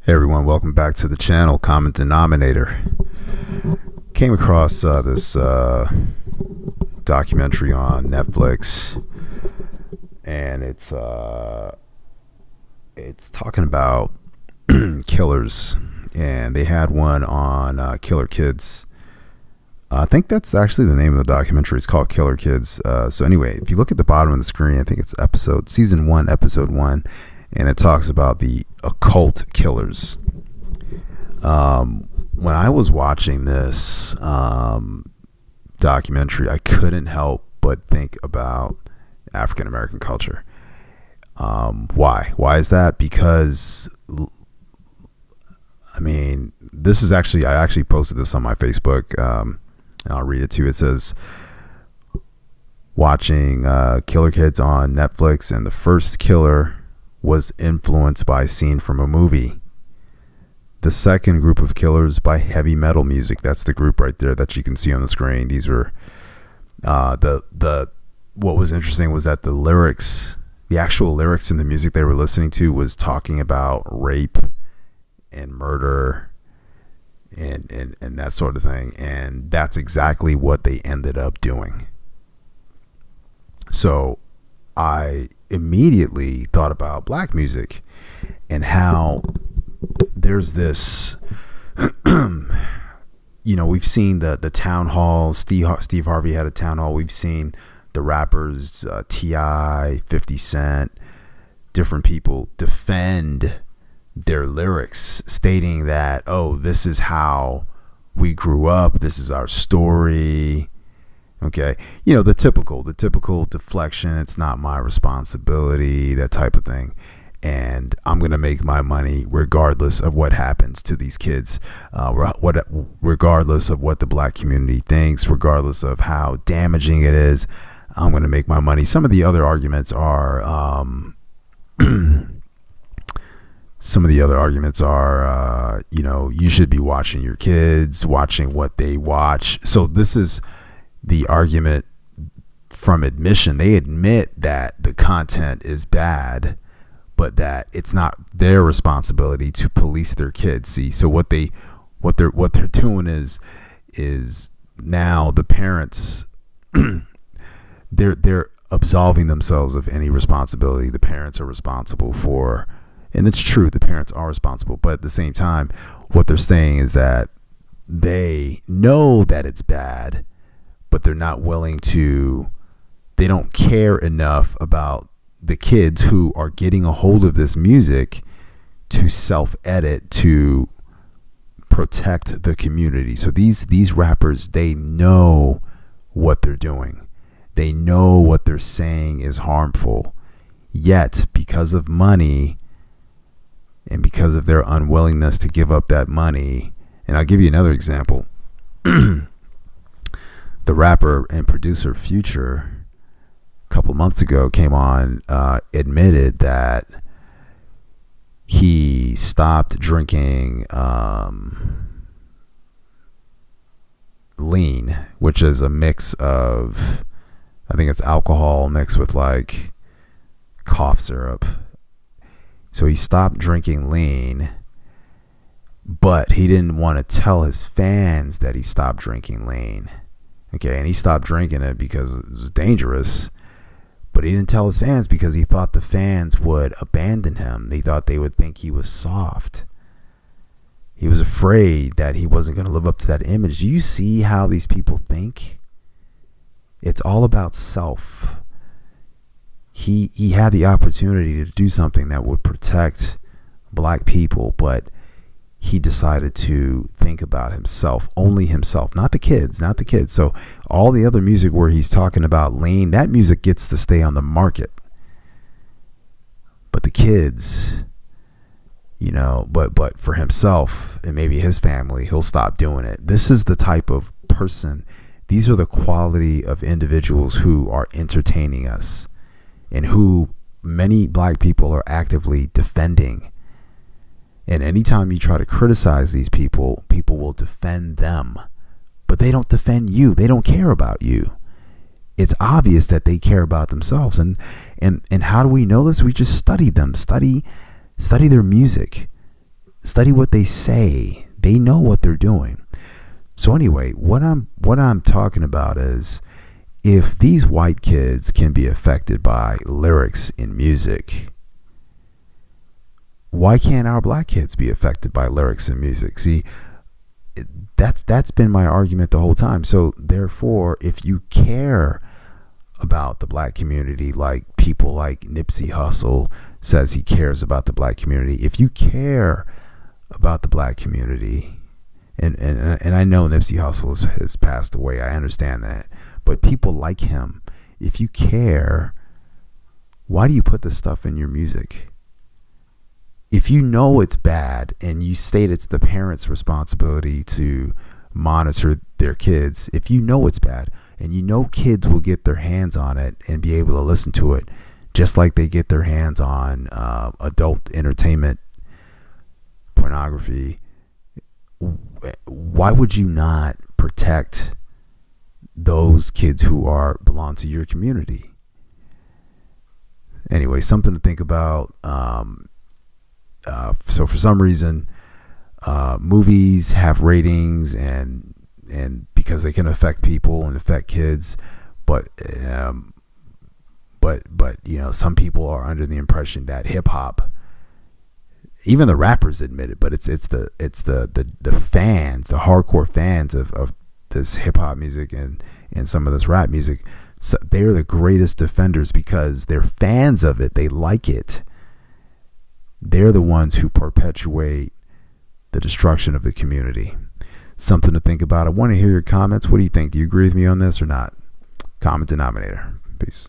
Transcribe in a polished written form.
Hey everyone, welcome back to the channel, Common Denominator. Came across this documentary on Netflix, and it's talking about killers, and they had one on Killer Kids. I think that's actually the name of the documentary. It's called Killer Kids. So anyway, if you look at the bottom of the screen, I think it's season 1, episode 1, and it talks about the occult killers. When I was watching this documentary, I couldn't help but think about African American culture. Why is that? Because I actually posted this on my Facebook, and I'll read it to you. It says, watching Killer Kids on Netflix, and the first killer was influenced by a scene from a movie. The second group of killers by heavy metal music. That's the group right there that you can see on the screen. These were what was interesting was that the actual lyrics in the music they were listening to was talking about rape and murder and that sort of thing. And that's exactly what they ended up doing. So I immediately thought about black music and how there's this, we've seen the town halls. Steve Harvey had a town hall. We've seen the rappers, T.I., 50 Cent, different people defend their lyrics, stating that, oh, this is how we grew up. This is our story. Okay. The typical deflection. It's not my responsibility, that type of thing. And I'm going to make my money regardless of what happens to these kids, regardless of what the black community thinks, regardless of how damaging it is. I'm going to make my money. Some of the other arguments are, you should be watching your kids, watching what they watch. So this is the argument from admission. They admit that the content is bad, but that it's not their responsibility to police their kids. See, so what they're doing is now the parents they're absolving themselves of any responsibility. The parents are responsible for, and it's true, the parents are responsible, but at the same time, what they're saying is that they know that it's bad, but they're not willing to. They don't care enough about the kids who are getting a hold of this music to self-edit, to protect the community. So these rappers, they know what they're doing. They know what they're saying is harmful. Yet, because of money and because of their unwillingness to give up that money, and I'll give you another example. The rapper and producer Future, couple months ago, came on, admitted that he stopped drinking lean, which is a mix of, I think it's alcohol mixed with like cough syrup. So he stopped drinking lean, but he didn't want to tell his fans that he stopped drinking lean. Okay, and he stopped drinking it because it was dangerous. But he didn't tell his fans because he thought the fans would abandon him. They thought they would think he was soft. He was afraid that he wasn't going to live up to that image. Do you see how these people think? It's all about self. He had the opportunity to do something that would protect black people, but he decided to think about himself, only himself, not the kids. So all the other music where he's talking about lean, that music gets to stay on the market. But the kids, but for himself and maybe his family, he'll stop doing it. This is the type of person. These are the quality of individuals who are entertaining us and who many black people are actively defending. And anytime you try to criticize these people, people will defend them. But they don't defend you. They don't care about you. It's obvious that they care about themselves. And how do we know this? We just study them. Study their music. Study what they say. They know what they're doing. So anyway, what I'm talking about is, if these white kids can be affected by lyrics in music, why can't our black kids be affected by lyrics in music? See, that's been my argument the whole time. So therefore, if you care about the black community, like people like Nipsey Hussle says he cares about the black community, if you care about the black community, and I know Nipsey Hussle has passed away, I understand that, but people like him, if you care, why do you put this stuff in your music? If you know it's bad, and you state it's the parents' responsibility to monitor their kids, if you know it's bad, and you know kids will get their hands on it and be able to listen to it, just like they get their hands on adult entertainment, pornography, why would you not protect those kids who belong to your community? Anyway, something to think about. So for some reason, movies have ratings, and because they can affect people and affect kids, but some people are under the impression that hip hop, even the rappers admit it, but it's the fans, the hardcore fans of this hip hop music and some of this rap music, so they're the greatest defenders because they're fans of it. They like it. They're the ones who perpetuate the destruction of the community. Something to think about. I want to hear your comments. What do you think? Do you agree with me on this or not? Common denominator. Peace.